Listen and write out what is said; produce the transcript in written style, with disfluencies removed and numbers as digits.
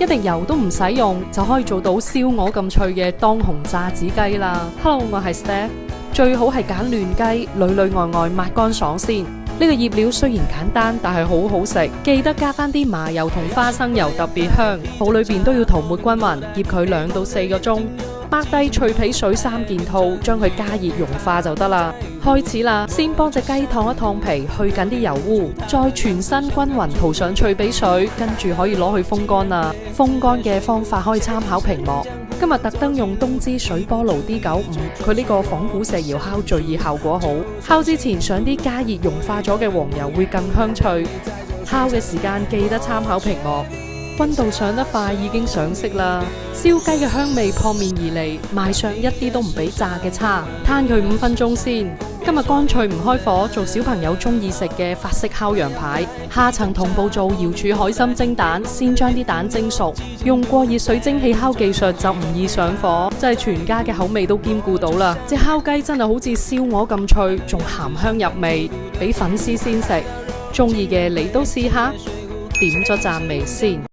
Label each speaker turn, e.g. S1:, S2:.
S1: 一滴油都唔使用就可以做到燒鵝咁脆嘅當紅炸子雞啦。Hello， 我係 Steph， 最好係揀嫩雞，裏裏外外抹乾爽先。呢個醃料雖然簡單，但係好好食，記得加翻啲麻油同花生油，特別香。肚裏邊都要塗抹均勻，醃佢2到4個鐘。擘低脆皮水3件套，將佢加熱溶化就得啦。開始啦，先幫隻雞燙一燙皮，去緊啲油污，再全身均勻塗上脆皮水，跟住可以攞去風乾啦。風乾嘅方法可以參考屏幕。今日特登用東芝水波爐 D95，佢呢個仿古石窯烤最易效果好。烤之前上啲加熱溶化咗嘅黃油會更香脆。烤嘅時間記得參考屏幕。溫度上得快，已經上色啦。燒雞嘅香味撲面而嚟，賣相一啲都唔比炸嘅差。攤佢5分鐘先。今日乾脆唔開火，做小朋友中意食嘅法式烤羊排。下層同步做瑤柱海參蒸蛋，先將啲蛋蒸熟。用過熱水蒸氣烤技術就唔易上火，真係全家嘅口味都兼顧到啦。隻烤雞真係好似燒鵝咁脆，仲鹹香入味，俾粉絲先食。中意嘅你都試下。點咗讚未先？